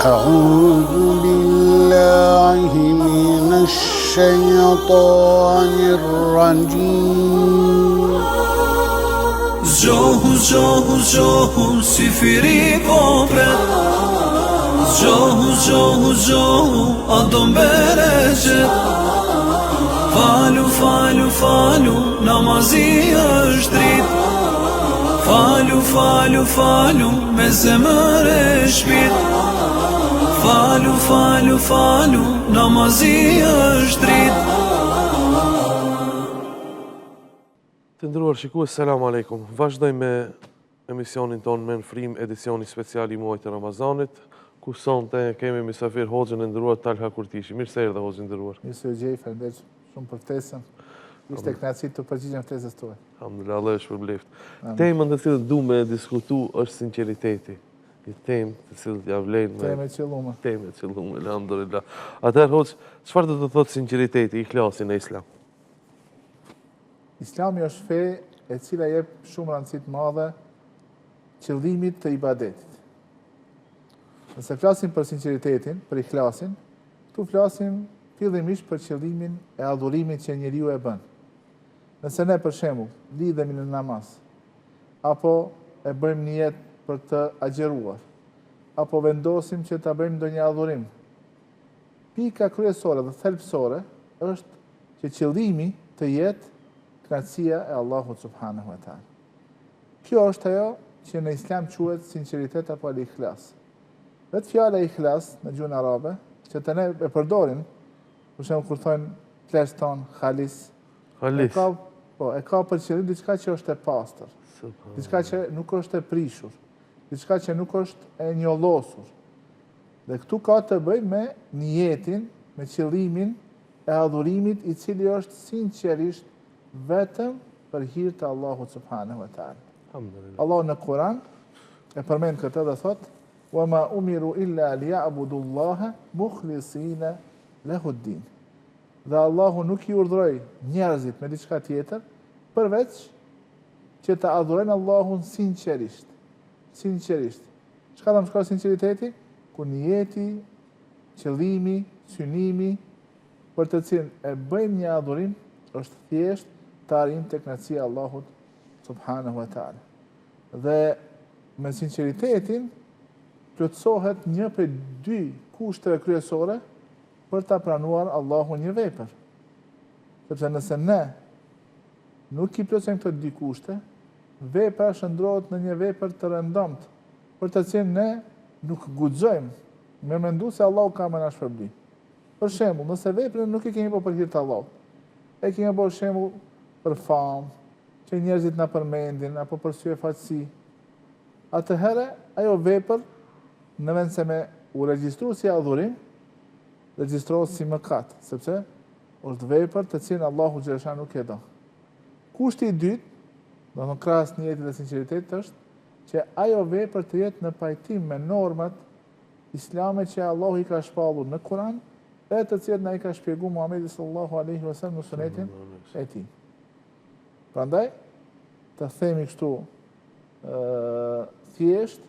أعوذ بالله من الشيطان الرجيم زجوه زجوه زجوه سفري كوبرت زجوه زجوه زجوه أدم برجت فالو فالو فالو نمازي أشتريت فالو فالو فالو مزمر شبيت فالو فالو فالو نمازي أشتريت. Të ndëruar shikues, selam aleikum. Vazhdojmë me emisionin tonë me në frim, edicioni special i muajit të Ramazanit, ku sonte kemi mysafir hoxhën e ndëruar Talha Kurtishi. Mirë se erdhe hoxhë i ndëruar. Mirë se u gjej, faleminderit shumë për ftesën. Ishte kënaqësi të përgjigjem ftesës tuaj. Alhamdulillah, Allah është përbleft. Temën të cilën du me diskutu është sinqeriteti. Një temë të cilët ja vlen me Temë e qelluar. temë e qelluar, alhamdulillah. Atëherë hoxh, çfarë do të thotë sinqeriteti, ikhlasi në Islam? Islami është fe e cila jep shumë rëndësi të madhe qëllimit të ibadetit. Nëse flasim për sinqeritetin, për ikhlasin, tu flasim fillimisht për qëllimin e adhurimit që njeriu e bën. Nëse ne për shembull lidhemi në namaz, apo e bëjmë niyet për të agjeruar, apo vendosim që ta bëjmë ndonjë adhurim, pika kryesore dhe thelbësore është që qëllimi të jetë kënaqësia e Allahut subhanahu wa taala. Kjo është ajo që në Islam quhet sinqeritet apo al-ikhlas. Vetë fjala ikhlas në gjuhën arabe, që të ne e përdorin, për shembull kur thonë flesh ton khalis, e ka për qëllim diçka që është e pastër, diçka që nuk është e prishur, diçka që nuk është e njollosur. Dhe këtu ka të bëjë me niyetin, me qëllimin e adhurimit i cili është sinqerisht vetëm për hir të Allahut subhanahu wa taala. Allah në Kur'an e përmend këtë dhe thot: "Wa ma umiru illa liya'budu Allaha mukhlisina lahu ad-din." Dhe Allahu nuk i urdhëroi njerëzit me diçka tjetër përveç që të adhurojnë Allahun sinqerisht. Sinqerisht. Çka do të thotë sinqeriteti? Ku niyeti, qëllimi, synimi për të cilën e bëjmë një adhurim është thjesht të arrijmë tek kënaqësia e Allahut subhanahu wa taala. Dhe me sinqeritetin plotësohet një prej dy kushteve kryesore për ta pranuar Allahun një vepër. Sepse nëse ne nuk i plotësojmë këto dy kushte, vepra shndrohet në një vepër të rëndomt, për të cilën ne nuk guxojmë me mendu se Allahu ka më na shpërbly. Për shembull, nëse veprën nuk e kemi bërë për hir të Allahut, e kemi bërë shembull për famë, që njerëzit na përmendin, apo për sy e fatësi, atëherë ajo vepër, në vend se me u regjistru si adhurim, regjistrohet si mëkat, sepse është vepër të cilën Allahu xhalesha nuk e do. Kushti i dytë, do të thonë krahas niyetit dhe sinqeritetit, është që ajo vepër të jetë në pajtim me normat islame që Allahu i ka shpallur në Kur'an, e të cilat na i ka shpjeguar Muhamedi sallallahu alaihi wasallam në sunetin e tij. Prandaj, të themi kështu thjesht,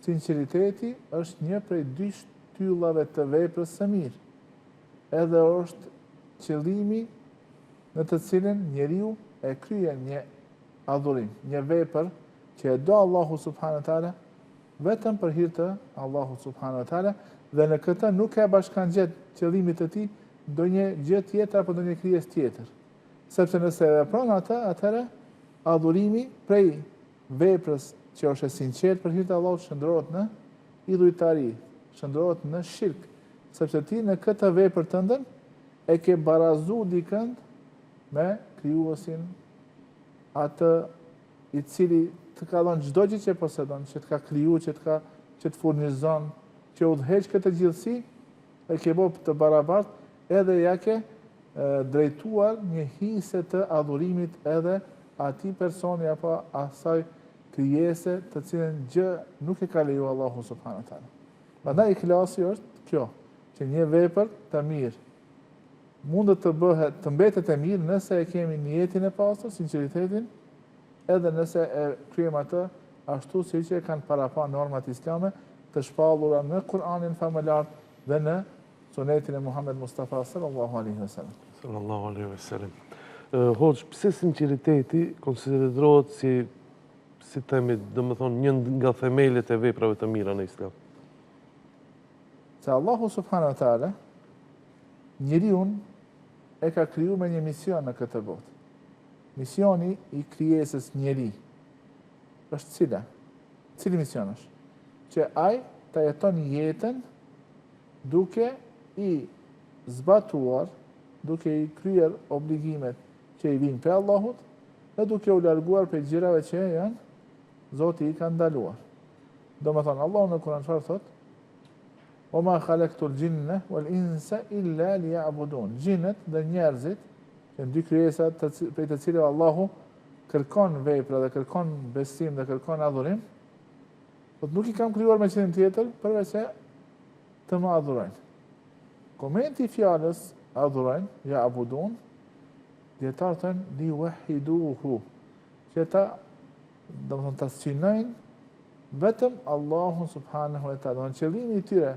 sinqeriteti është një prej dy shtyllave të veprës së mirë. Edhe është qëllimi në të cilin njeriu e kryen një adhurim, një vepër që e do Allahu subhanahu wa taala vetëm për hir të Allahu subhanahu wa taala, dhe në këtë nuk e bashkangjet qëllimit të tij ndonjë gjë tjetër apo ndonjë krijesë tjetër. Sepse nëse e vepron atë, atëherë adhurimi prej veprës që është e sinqertë për hir të Allahut shndrohet në idhujtari, shndrohet në shirk, sepse ti në këtë vepër tëndën e ke barazu dikënd me krijuesin, atë i cili të ka dhënë çdo gjë që posedon, që të ka krijuar, që të furnizon, që udhëheq këtë gjithësi, e ke bërë të barabartë, edhe ja ke drejtuar një hise të adhurimit edhe atij personi apo asaj krijese të cilën gjë nuk e ka lejuar Allahu subhanahu wa taala. Prandaj ikhlasi është kjo, që një vepër të mirë mund të bëhet, të mbetet e mirë nëse e kemi niyetin e pastër, sinqeritetin, edhe nëse e kryejmë atë ashtu siç e kanë paraqur normat islame, të shpallura në Kur'anin famëlar dhe në sunetin e Muhammed Mustafa sallallahu alaihi wasallam. Sallallahu alaihi wasallam. Hoxh, pse sinqeriteti konsiderohet si themi, domethënë një nga themelet e veprave të mira në Islam? Se Allahu subhanahu wa taala njeriu e ka kriju me një mision në këtë botë. Misioni i krijesës njeri është cili mision është? Që ai ta jeton jetën duke i zbatuar, duke i kryer obligimet që i vinë për Allahut dhe duke u larguar për gjërave që janë Zoti i ka ndaluar. Do më thonë, Allahu në Kur'an çfarë thot? O ma khalaqtul jinne wal insa illa liya'budun. Gjinët dhe njerëzit, që dy krijesa prej të cilëve Allahu kërkon vepra dhe kërkon besim dhe kërkon adhurim, nuk i kam krijuar me qëllim tjetër përveç se të më adhurojnë. Komenti i fjalës adhurojnë, ya'budun, dietar thënë li wahiduhu, që ta domethënë ta synojnë vetëm Allahun subhanahu wa taala. Qëllimi i tyre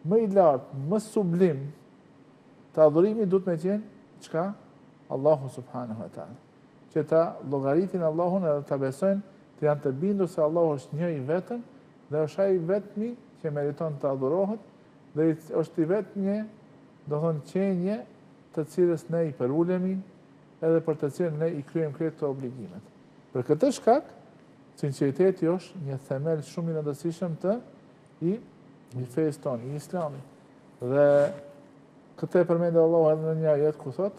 më i lartë, më sublim të adhurimit duhet me qenë çka? Allahu subhanahu wa taala. Që ta llogaritin Allahun edhe ta besojnë, të janë të bindur se Allahu është një i vetëm dhe është ai vetmi që meriton të adhurohet dhe është i vetmi, do thonë qenje të cilës ne i përulemi edhe për të cilën ne i kryejmë këto obligimet. Për këtë shkak, sinqeriteti është një themel shumë i rëndësishëm të i fesë tonë, i Islamit. Dhe këtë e përmendë Allahu edhe në një ajet ku thot: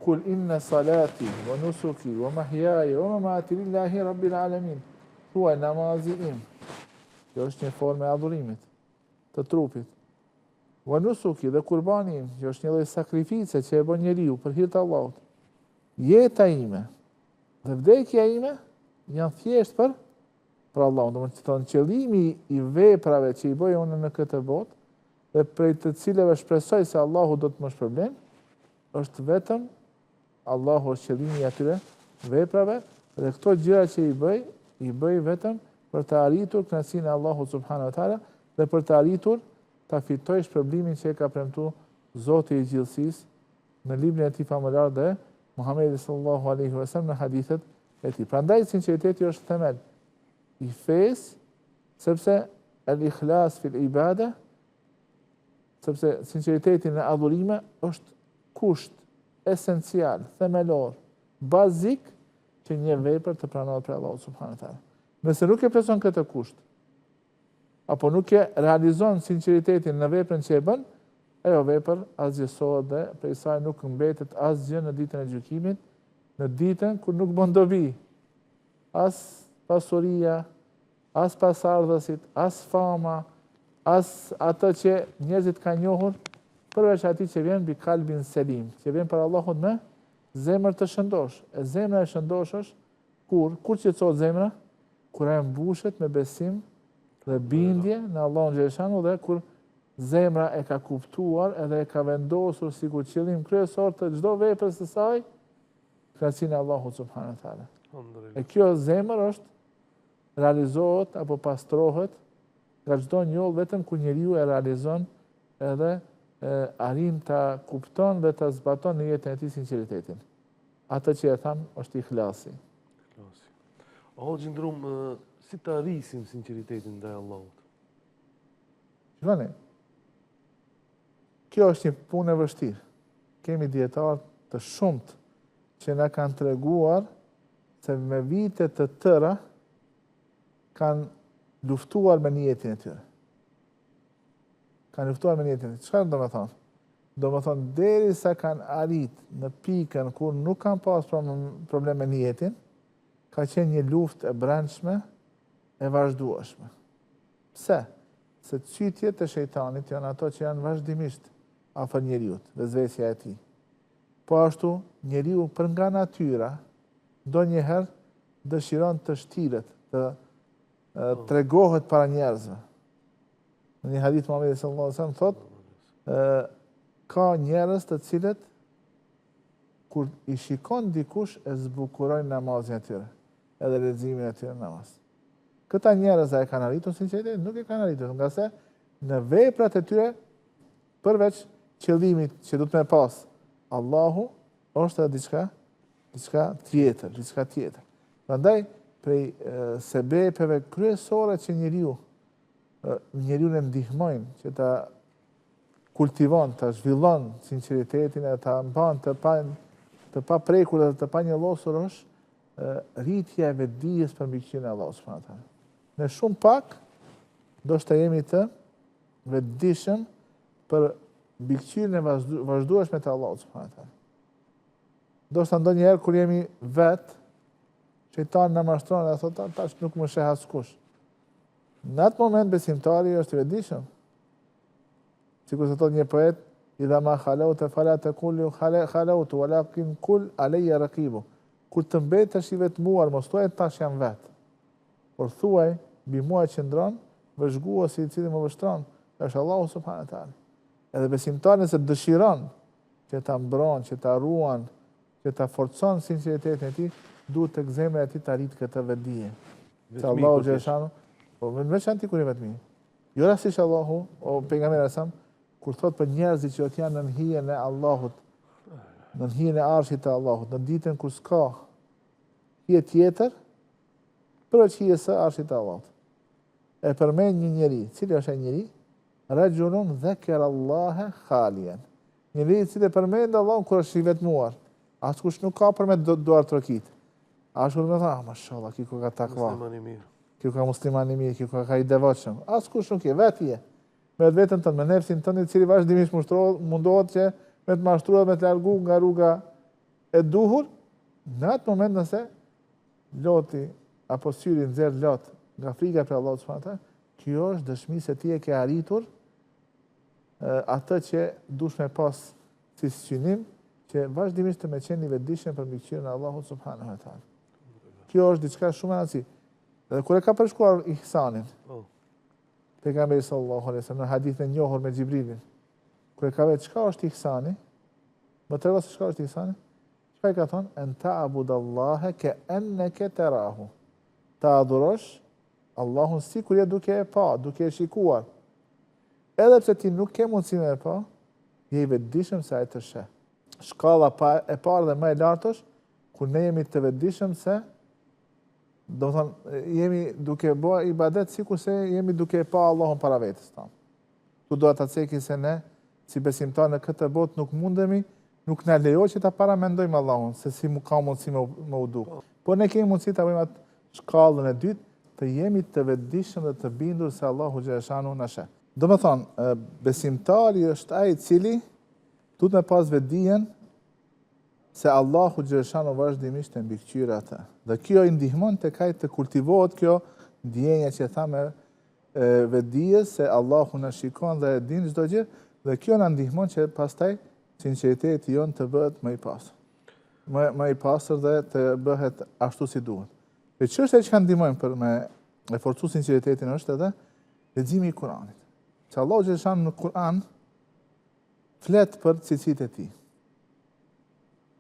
Kul inna salati wa nusuki wa mahyaya wa mamati lillahi rabbil alamin. Thuaj namazi im. Kjo është një formë e adhurimit të trupit. Wa nusuki dhe kurbani im, që është një lloj sakrifice që e bën njeriu për hir të Allahut. Jeta ime dhe vdekja ime janë thjesht për Allahun. Do të thonë qëllimi i veprave që i bëj unë në këtë botë dhe prej të cilave shpresoj se Allahu do të më shpërblen, është vetëm Allahu është qëllimi i atyre veprave dhe këto gjëra që i bëj vetëm për të arritur kënaqësinë e Allahut subhanahu wa taala dhe për të arritur ta fitoj shpërblimin që e ka premtuar Zoti i gjithësisë në librin e tij famëlar dhe Muhamedi sallallahu alaihi wasallam në hadithet e tij. Prandaj sinqeriteti është themel i fesë, sepse al-ikhlas fil ibada, sepse sinqeriteti në adhurime është kusht esencial, themelor, bazik që një vepër të pranohet për Allahu subhanahu wa taala. Nëse nuk e plotson këtë kusht, apo nuk e realizon sinqeritetin në veprën që e bën, ajo vepër asgjësohet dhe prej saj nuk mbetet asgjë në ditën e gjykimit, në ditën kur nuk bën dobi as pasuria, as pasardhësit, as fama, as ato që njerëzit kanë njohur, përveç atij që vjen mbi kalbin selim, që vjen për Allahut me zemër të shëndosh. E zemra e shëndosh është kur qetësohet zemra, kur ajo mbushet me besim dhe bindje në Allahun xhaleshanu dhe kur zemra e ka kuptuar edhe e ka vendosur sikur qëllim kryesor të çdo veprës së saj kënaqësinë e Allahut subhanahu wa taala. E kjo zemër është realizohet apo pastrohet nga çdo njollë vetëm kur njeriu e realizon edhe arrin ta kupton dhe ta zbaton në jetën e tij sinqeritetin. Atë që e tham është ikhlasi. O gjendrum, si të arrisim sinqeritetin ndaj Allahut? Shikoni, kjo është një punë e vështirë. Kemi dietarë të shumtë që na kanë treguar se me vite të tëra kanë luftuar me niyetin e tyre. Kanë luftuar me niyetin e tyre. Çfarë do të thonë? Do të thonë derisa kanë arrit në pikën kur nuk kanë pas problem me niyetin, ka qenë një luftë e brendshme e vazhdueshme. Pse? Se çytjet e shejtanit janë ato që janë vazhdimisht afër njeriu, vezvesja e tij. Po ashtu njeriu për nga natyra ndonjëherë dëshiron të shtiret, të tregohet para njerëzve. Në një hadith Muhamedi sallallahu alaihi wasallam thotë, ka njerëz të cilët kur i shikon dikush e zbukurojnë namazin e tyre, edhe leximin e tyre namaz. Këta njerëz e kanë arritur sinqeritet, nuk e kanë arritur, nga se në veprat e tyre, përveç qëllimit që du të me pas Allahu, është diçka tjetër. Prandaj, prej sebepeve kryesore që njeriu e ndihmojnë që ta kultivon, ta zhvillon sinqeritetin e ta mban të pa prekur dhe të pa njëllosur është rritja e vetdijes për mbikëqyrjen e Allahut subhanahu wa taala. Ne shumë pak do të jemi të vetdijshëm për mbikëqyrjen e vazhdueshme të Allahut subhanahu wa taala. Do të ndonjëherë kur jemi vet, shejtani na mashtron dhe thotë tash nuk më sheh askush. Në atë moment besimtari është i vetdijshëm. Sikur se thot një poet, idha ma khalauta fala taqulu khalautu walakin kul alayya raqibu. Kur të mbetesh i vetmuar, mos thuaj tash jam vet. Por thuaj mbi mua qëndron vëzhguesi i cili më vështron, është Allahu subhanahu wa taala. Edhe besimtari nëse dëshiron që ta mbron, që ta ruan, që ta forcon sinqeritetin e tij, duhet tek zemra e tij të arrit këtë vetdije. Se Allahu xhashanu, po më veçanti kur i vetmi. Jo rastisht Allahu, o pejgamberi sa kur thot për njerëzit që janë në hijen e Allahut, në hijen e arshit të Allahut, në ditën kur s'ka hije tjetër, përveç hijes së arshit të Allahut. E përmend një njeri, cili është ai njeri? Rajulun dhakara Allaha khalian. Njeri i cili përmend Allahun kur është i vetmuar. Askush nuk ka për me duar trokit. Askush më tha, mashallah, kiko ka takva. Kjo ka musliman i mirë, kjo ka i devotshëm. Askush nuk je, vetë je. Me vetën tënë, me nefsin tënë, i cili vazhdimisht mundohet që me të mashtruar, me të largu nga rruga e duhur, në atë moment nëse loti apo syri nxjerr lot nga frika për Allahut subhanahu wa taala, kjo është dëshmi se ti e ke arritur atë që dush me pas si synim, që vazhdimisht të me qenë i vetëdijshëm për mbikëqyrjen e Allahut subhanahu wa taala. Kjo është diçka shumë e rëndësishme. Dhe kur e ka përshkruar ihsanin, pejgamberi sallallahu alaihi wasallam në hadithin e njohur me Xhibrilin, kur e ka vetë çka është ihsani, më tregon se çka është ihsani, çka i ka thonë, en ta'budallaha ka'annaka tarahu. Ta adhurosh Allahun sikur je duke e pa, duke e shikuar. Edhe pse ti nuk ke mundësinë e pa, je i vetëdijshëm se ai të sheh. Shkalla e parë dhe më e lartë është kur ne jemi të vetëdijshëm se do të thonë, jemi duke bërë ibadet sikur se jemi duke pa Allahun para vetes tonë. Tu do ta cekin se ne, si besimtar në këtë botë nuk mundemi, nuk na lejo që ta paramendojmë Allahun, se si ka mundësi me u duk. Po ne kemi mundësi ta bëjmë atë shkallën e dytë, të jemi të vetëdijshëm dhe të bindur se Allahu xhaleshanu na sheh. Do të thonë, besimtari është ai i cili duhet me pas vetdijen se Allahu xhaleshanu vazhdimisht e mbikëqyr atë. Dhe kjo i ndihmon tek ai të kultivohet kjo ndjenja që thamë vetdijes se Allahu na shikon dhe e din çdo gjë, dhe kjo na ndihmon që pastaj sinqeriteti jon të bëhet më i pastër. Më i pastër dhe të bëhet ashtu si duhet. Dhe çështja që ndihmojnë për me forcu sinqeritetin është edhe leximi i Kuranit. Se Allahu xhaleshanu në Kur'an flet për cilësitë e tij.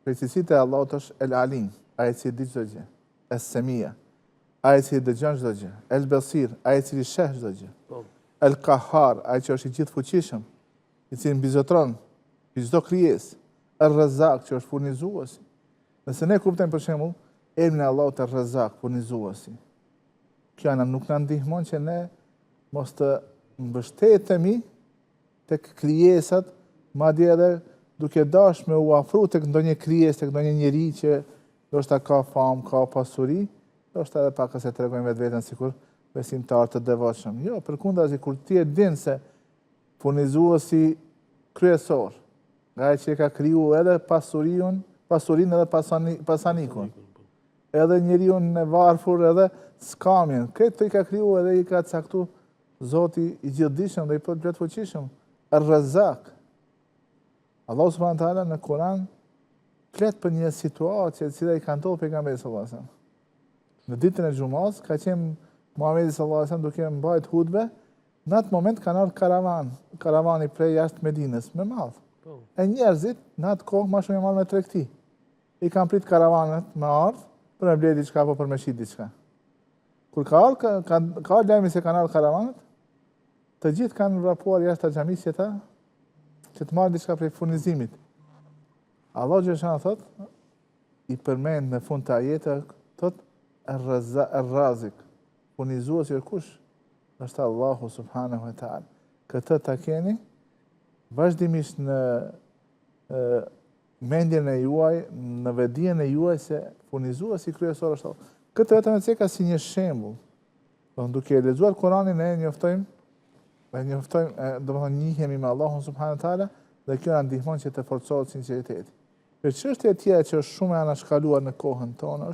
Për cilësitë e Allahut është El Alim, ai i cili di çdo gjë. Es-Semia, ai i cili dëgjon çdo gjë. El Basir, ai i cili sheh çdo gjë. El Qahhar, ai që është i gjithfuqishëm, i cili mbizotron çdo krijesë. El Razzaq, që është furnizuesi. Nëse ne kuptojmë për shembull emrin e Allahut El Razzaq, furnizuesi, kjo nuk na ndihmon që ne mos të mbështetemi tek krijesat, madje edhe duke dash me u afru tek ndonjë krijesë, tek ndonjë njeri që ndoshta ka famë, ka pasuri, ndoshta edhe pak se tregojmë vetveten sikur besimtar të devotshëm. Jo, përkundazi kur ti e din se furnizuesi kryesor, nga ai që ka kriju edhe pasurinë edhe pasanikun, edhe njeriu në varfër, edhe skamjen, këtë i ka kriju edhe i ka caktu Zoti i gjithdijshëm dhe i plotfuqishëm, Ar-Razzaq. Allahu subhanahu wa taala në Kur'an flet për një situatë e cila i ka ndodhur pejgamberit sallallahu alajhi wasallam. Në ditën e xumës ka qenë Muhamedi sallallahu alajhi wasallam duke mbajtur hutbe, në atë moment kanë ardhur karavani prej jashtë Medinës me mall. E njerëzit në atë kohë më shumë marrën me tregti. I kanë prit karavanët me ardh për me blerë diçka apo për me shit diçka. Kur ka ardhur lajmi se kanë ardhur karavanët, të gjithë kanë vrapuar jashtë xhamisë që të marrin diçka prej furnizimit. Allah xhaleshana thot, i përmend në fund të ajeteve, thot Ar-Razik, furnizuesi kush? Është Allahu subhanahu wa taala. Këtë ta keni vazhdimisht në mendjen e juaj, në vetdijen e juaj se furnizuesi kryesor është Allah. Këtë vetëm e ceka si një shembull. Duke lexuar Kur'anin ne njoftojmë, domethënë njihemi me Allahun subhanahu wa taala dhe kjo na ndihmon që të forcohet sinqeriteti. Për çështje e tjera që është shumë e anashkaluar në kohën tonë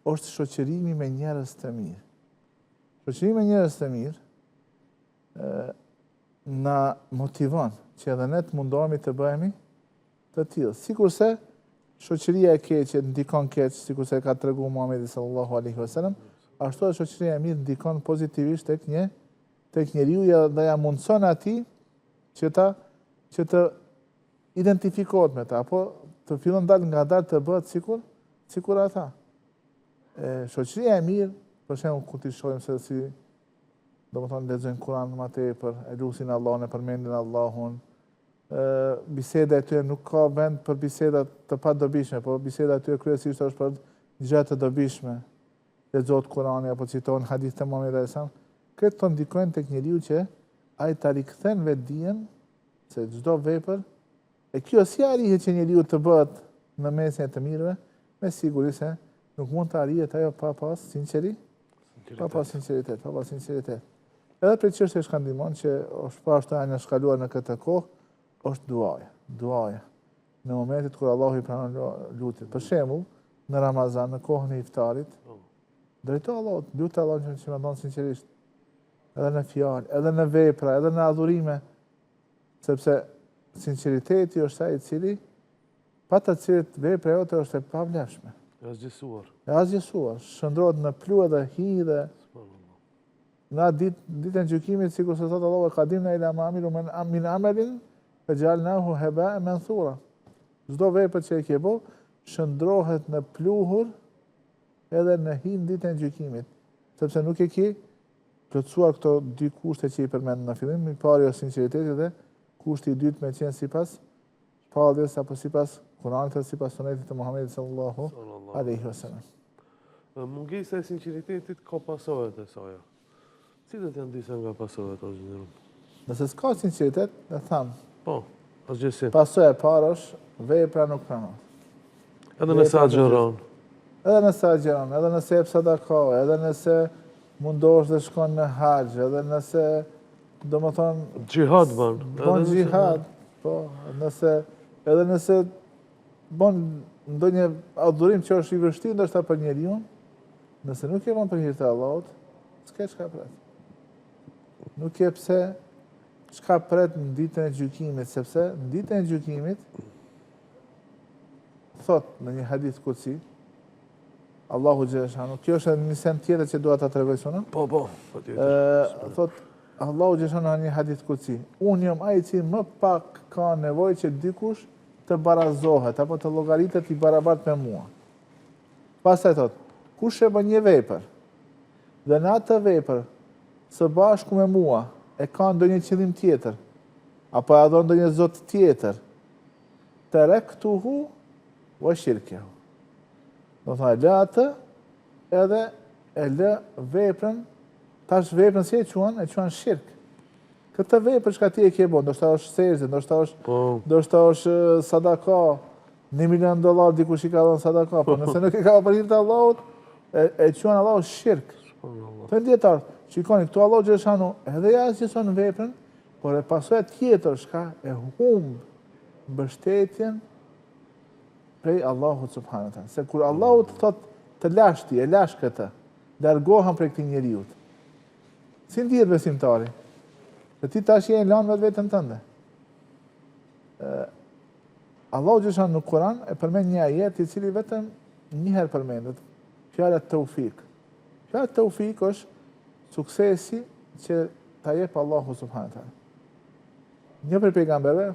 është shoqërimi me njerëz të mirë. Shoqërimi me njerëz të mirë na motivon që edhe ne të mundohemi të bëhemi të tillë. Sikurse shoqëria e keqe ndikon keq, sikurse ka treguar Muhamedi sallallahu alaihi wasallam, ashtu edhe shoqëria e mirë ndikon pozitivisht tek njeriu dhe ja mundson atij që të identifikohet me ta, apo të fillon nga dalë të bëhet sikur ata. Shoqëria e mirë, për shembull kur ti shohim se si domethënë lexojnë Kur'an më tepër, e lutin Allahun, e përmendin Allahun, biseda e tyre nuk ka vend për biseda të padobishme, po biseda e tyre kryesisht është për gjëra të dobishme. Lexohet Kur'ani apo citohen hadith të Muhamedit sallallahu alaihi wasallam. Këto ndikojnë tek njeriu që ai ta rikthen vetdijen se çdo vepër e kjo si arrihet që njeriu të bëhet në mesin e të mirëve, me siguri se nuk mund të arrihet ajo pa pas sinqeritet. Edhe për çështje shkandimon që është pashtë anë shkaluar në këtë kohë, është duaja. Në momentet kur Allahu i pranon lutjet. Për shembull, në Ramazan, në kohën e iftarit, drejto Allahut, lutë Allahun që më dhon sinqerisht, edhe në fjalë, edhe në vepra, edhe në adhurime, sepse sinqeriteti është ai i cili pa të cilit vepra jote është e pavlefshme. E asgjësuar, shndrohet në plu dhe hi dhe na ditën e gjykimit, sikur se thotë Allahu qadimna ila ma amilu min amalin fajalnahu haba'an manthura. Çdo vepër që e ke bë, shndrohet në pluhur edhe në hi ditën e gjykimit, sepse nuk e ke plotësuar këto dy kushte që i përmend në fillim, i pari është sinqeriteti dhe kushti i dytë me qenë sipas shpalljes apo sipas Kuranit dhe sipas sunetit të Muhamedit sallallahu alaihi wasallam. Mungesa e sinqeritetit ka pasojat e saj. Cilat janë disa nga pasojat o zënërum? Nëse s'ka sinqeritet, dhe thamë. Po, asgjësi. Pasojë e parë është vepra nuk pranon. Edhe nëse agjeron. Edhe nëse jep sadaka, edhe nëse mundosh dhe shkon në haxh, edhe nëse domethënë xhihad bën. Bon xhihad, po, edhe nëse bon ndonjë adhurim që është i vështirë ndoshta për njeriu, nëse nuk e bën për hir të Allahut, s'ka çka pret. Nuk e pse çka pret në ditën e gjykimit, sepse në ditën e gjykimit thot në një hadith kutsi Allahu xhaleshanu, kjo është një sen tjetër që dua ta tregoj sonë. Po, patjetër. Thot Allahu xhaleshanu në një hadith kutsi, unë jam ai i cili më pak ka nevojë që dikush të barazohet apo të llogaritet i barabartë me mua. Pastaj thot, kush e bën një vepër dhe në atë vepër së bashku me mua e ka ndonjë qëllim tjetër apo e adhuron ndonjë zot tjetër, taraktuhu wa shirkehu. Do të lë atë edhe e lë veprën, tash veprën si e quan shirk. Këtë vepër çka ti e ke bën, ndoshta është serzë, ndoshta është sadaka, $1 milion dikush i ka dhënë sadaka, po nëse nuk e ka për hir të Allahut, e quan Allahu shirk. Të dietar, shikoni këtu Allahu xhaleshanu edhe ja asgjëson veprën, por e pasojë tjetër çka e humb mbështetjen prej Allahut subhanahu wa taala. Se kur Allahu të thot të lash ti, e lash këtë, largohem prej këtij njeriu. Si ndihet besimtari? Dhe ti tash je lanë vetën tënde. Allahu xhaleshanu në Kur'an e përmend një ajet i cili vetëm një herë përmendet, fjala taufik. Fjala taufik është suksesi që ta jep Allahu subhanahu wa taala. Një prej pejgamberëve,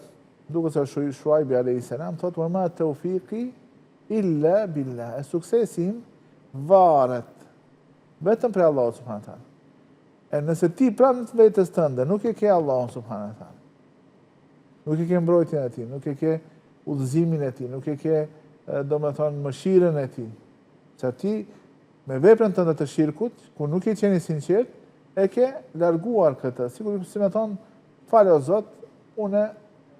duke se Shuaibi alayhis salam, thotë wa ma tawfiqi illa billah. Suksesi im varet vetëm për Allahu subhanahu wa taala. E nëse ti pranë të vetës tënde nuk e ke Allahun subhanahu wa taala, nuk e ke mbrojtjen e tij, nuk e ke udhëzimin e tij, nuk e ke domethënë mëshirën e tij, që ti me veprën tënde të shirkut, ku nuk e qeni sinqert, e ke larguar këtë. Sigur si më thon, falë o Zot, unë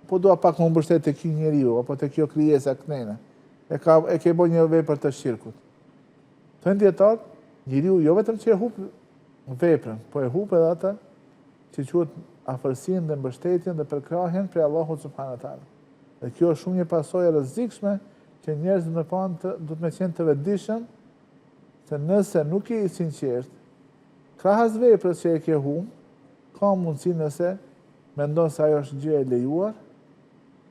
po dua pak më mbështet te ky njeriu apo te kjo krijesa kënene. E ke bërë një vepër të shirkut. Thënë dietar, njeriu jo vetëm që e hub veprën, po e hub edhe atë që quhet afërsinë dhe mbështetjen dhe përkrahjen prej Allahut subhanahu wa taala. Dhe kjo është shumë një pasojë e rrezikshme që njerëzit më vonë duhet të qenë të vetëdijshëm se nëse nuk je i sinqert, krahas veprës që e ke humb, ka mundësi nëse mendon se ajo është gjë e lejuar,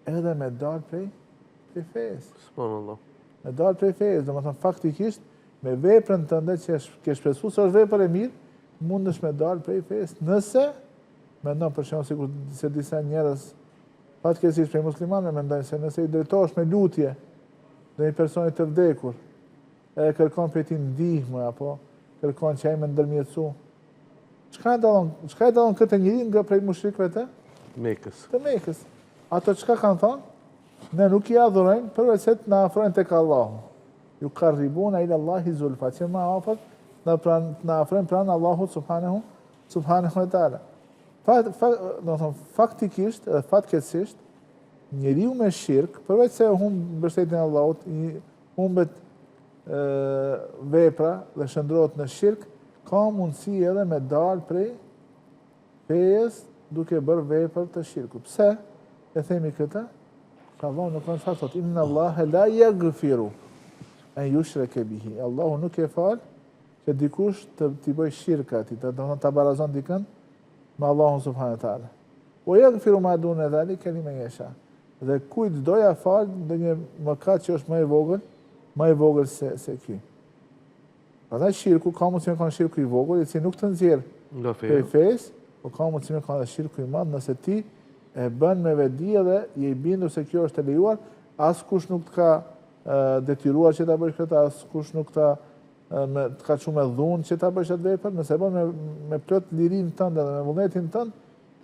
edhe me dalë prej fesë. Subhanallah. Me dalë prej fesë, domethënë faktikisht me veprën tënde që ke shpresuar se është vepër e mirë, mundesh me dalë prej fesë. Nëse mendon për shembull sikur se disa njerëz fatkeqësisht prej muslimanëve mendojnë se nëse i drejtohesh me lutje ndaj një personi të vdekur, e kërkon prej tij ndihmë apo kërkon që ai më ndërmjetësu. Çka e dallon këtë njeri nga prej mushrikëve të Mekës. Të Mekës? Ato çka kanë thonë? Ne nuk i adhurojmë përveç se të na afrojnë tek Allahu. Ju qarribuna ila Allahi zulfa, që më afër na afrojnë pranë Allahut subhanahu wa taala. Faktikisht edhe fatkeqësisht njeriu me shirk, përveç se humb mbështetjen e Allahut, humbet vepra dhe shndrohet në shirk, ka mundësi edhe me dalë prej fejes duke bërë vepër të shirkut. Pse? E themi këtë? Allahu nuk kanë thot, inna Allaha la yaghfiru an yushraka bihi. Allahu nuk e fal që dikush të bëj shirka atij, do të thonë ta barazon dikën me Allahun subhanahu wa taala. Wa yaghfiru ma duna dhalika liman yasha. Dhe kujt doja fal ndonjë mëkat që është më i vogël se ky. Prandaj shirku ka mundësi me kanë shirku i vogël, i cili nuk të nxjerr Nga prej feja. fesë, po ka mundësi me kanë shirku i madh nëse ti e bën me vedi dhe je i bindur se kjo është e lejuar, askush nuk të ka detyruar që ta bësh këtë, askush nuk të ka çu me dhunë që ta bësh atë vepër, nëse e bën me plot lirinë tënde dhe me vullnetin tënd,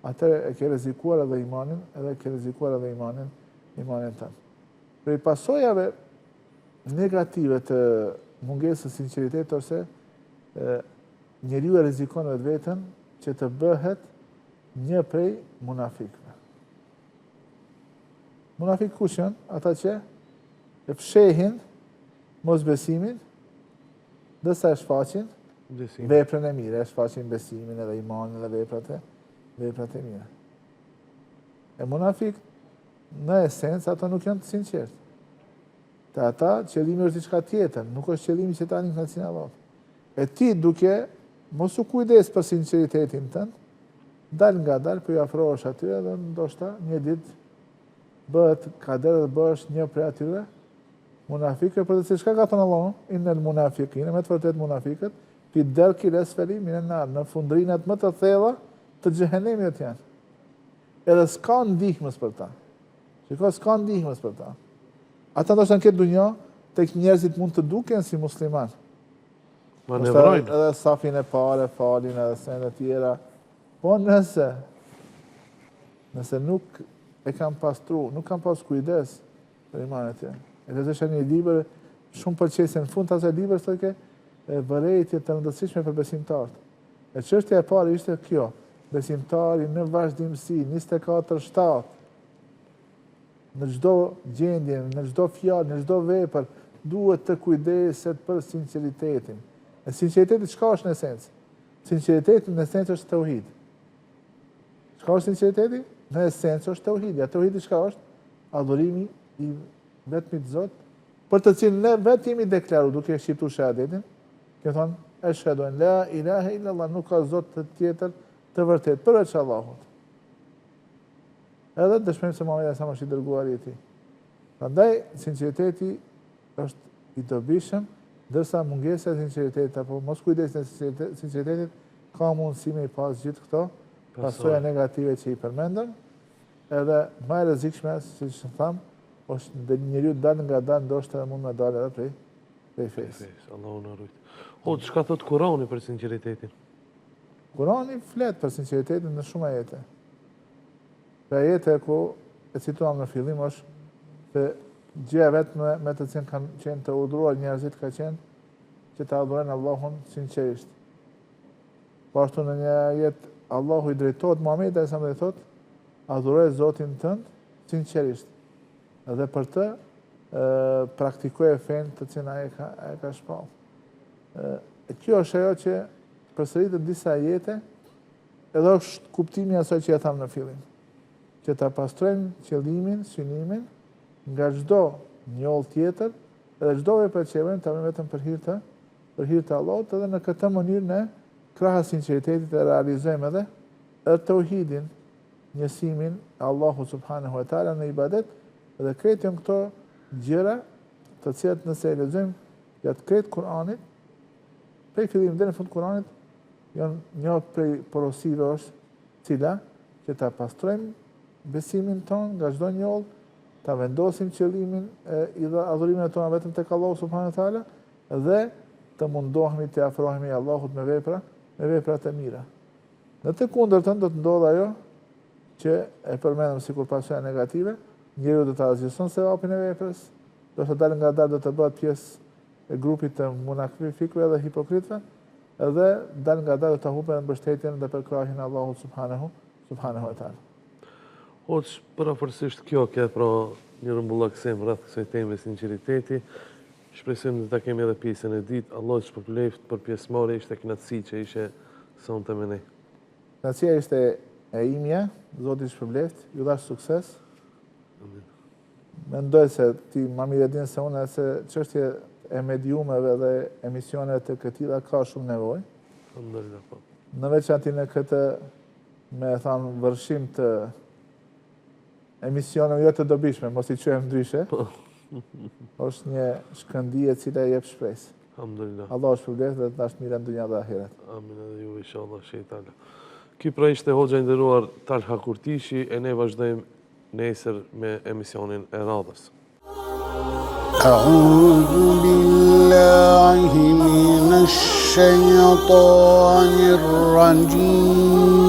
atëherë e ke rrezikuar edhe imanin, imanin tënd. Prej pasojave negative të mungesës sinqeritetit ose njeriu e rrezikon vetveten që të bëhet një prej munafikëve. Munafik kush janë? Ata që e fshehin mosbesimin dhe sa e shfaqin veprën e mirë, e shfaqin besimin edhe imanin dhe veprat e mira. E munafik në esencë ata nuk janë të sinqertë. Te ata qëllimi është diçka tjetër, nuk është qëllimi që tani knaqësinë e Allahut. E ti duke mos u kujdes për sinqeritetin tënd, dal nga dal po i afrohesh atyre dhe ndoshta një ditë bëhet kader dhe bëhesh një prej atyre munafikëve, për të cilët çka ka thënë Allahu, innal munafiqina, me të vërtetë munafiqët, fi darkil asfali minan nar, në fundrinat më të thella të xhehenemit janë. Edhe s'ka ndihmës për ta. Shikoj, s'ka ndihmës për ta. Ata ndoshta në këtë dunjë tek njerëzit mund të duken si musliman. Manevrojnë. Edhe safin e parë, falin edhe sende tjera. Po nëse nuk e kam pastru, nuk kam pas kujdes për imanet tjera. E lexosh një libër shumë pëlqejse në fund të asaj librit thotë ke vërejtje të rëndësishme për besimtarët. E çështja e parë ishte kjo, besimtari në vazhdimsi 24/7 në çdo gjendje, në çdo fjalë, në çdo vepër duhet të kujdeset për sinqeritetin. E sinqeriteti çka është në esencë? Sinqeriteti në esencë është tauhid. Çka është sinqeriteti? Në esencë është tauhidi. Tauhidi çka është? Adhurimi i vetmit Zot, për të cilën ne vetë jemi deklaruar duke shqiptuar shahadetin, që thonë ashhadu an la ilaha illa Allah, nuk ka Zot të tjetër të vërtet përveç Allahut. Edhe dëshmojmë se Muhamedi sa më është i dërguari i Tij. Prandaj sinqeriteti është i dobishëm, ndërsa mungesa e sinqeritetit apo mos kujdesi në sinqeritetit ka mundësi me i pas gjithë këto pasoja negative që i përmendëm, edhe më e rrezikshme, siç tham, është njeriu dal nga dal ndoshta mund të dalë edhe prej fesë. Allahu na ruaj. Hoxh, çka thot Kurani për sinqeritetin? Kurani flet për sinqeritetin në shumë ajete. Dhe ajete ku e cituam në fillim është se gjëja vetme me të cilën kanë qenë të udhëruar njerëzit ka qenë që ta adhurojnë Allahun sinqerisht. Po ashtu në një ajet Allahu i drejtohet Muhamedit dhe sa më thot, adhuroje Zotin tënd sinqerisht. Dhe për të praktikoje fenë të cilën ai ka shpall. Kjo është ajo që përsëritet disa ajete, edhe është kuptimi asaj që ja tham në fillim. Që ta pastrojmë qëllimin, synimin nga çdo njoll tjetër, edhe çdo vepër që bëjmë ta bëjmë vetëm për hir të Allahut, edhe në këtë mënyrë ne krahas sinqeritetit e realizojmë edhe tauhidin, njësimin Allahu subhanahu wa taala në ibadet, dhe krejt janë këto gjëra të cilat nëse e lexojmë gjatë krejt Kuranit, prej fillim deri në fund Kuranit, janë një prej porosive është cila që ta pastrojmë besimin ton nga çdo njoll, ta vendosim qëllimin i adhurimin tona vetëm tek Allahu subhanahu wa taala dhe të mundohemi të afrohemi Allahut me vepra të mira. Në të kundërtën do të ndodhë ajo që e përmendëm sikur pasojë negative, njeriu do të azhëson sevapin e veprës, do të dalë nga do të bëhet pjesë e grupit të munafikëve dhe hipokritëve, edhe dalë nga do të humbë mbështetjen dhe përkrahjen e Allahut subhanahu wa taala. Hoxh, përafërsisht kjo ka pra një rrëmbullaksim rreth kësaj teme sinqeriteti. Shpresojmë të kemi edhe pjesën e ditë. Allah të shpërbleft për pjesëmarrje, ishte kënaqësi që ishe sonte me ne. Kënaqësia ishte e imja, Zoti shpërbleft, ju dash sukses. Amin. Mendoj se ti më mirë din se unë se çështje e mediumeve dhe emisioneve të këtilla ka shumë nevojë. Alhamdulillah po. Në veçantë në këtë me thënë vërshim të emisioneve jo të dobishme, mos i quajmë ndryshe. Është një shkëndije e cila jep shpresë. Alhamdulillah. Allah shpërblet dhe të dash mirë në dunja dhe ahiret. Amin edhe ju inshallah shejtala. Ky pra ishte hoxha i nderuar Talha Kurtishi e ne vazhdojmë nesër me emisionin e radhës. أعوذ بالله من الشيطان الرجيم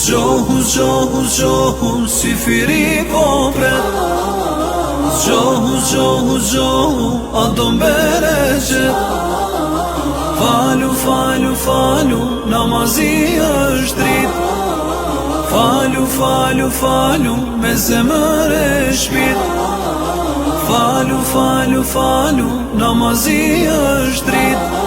Zgjohu si firi kopret, zgjohu a do mbereqet. Falu, namazi është drit. Falu, me zemër e shpit. Falu, namazi është drit.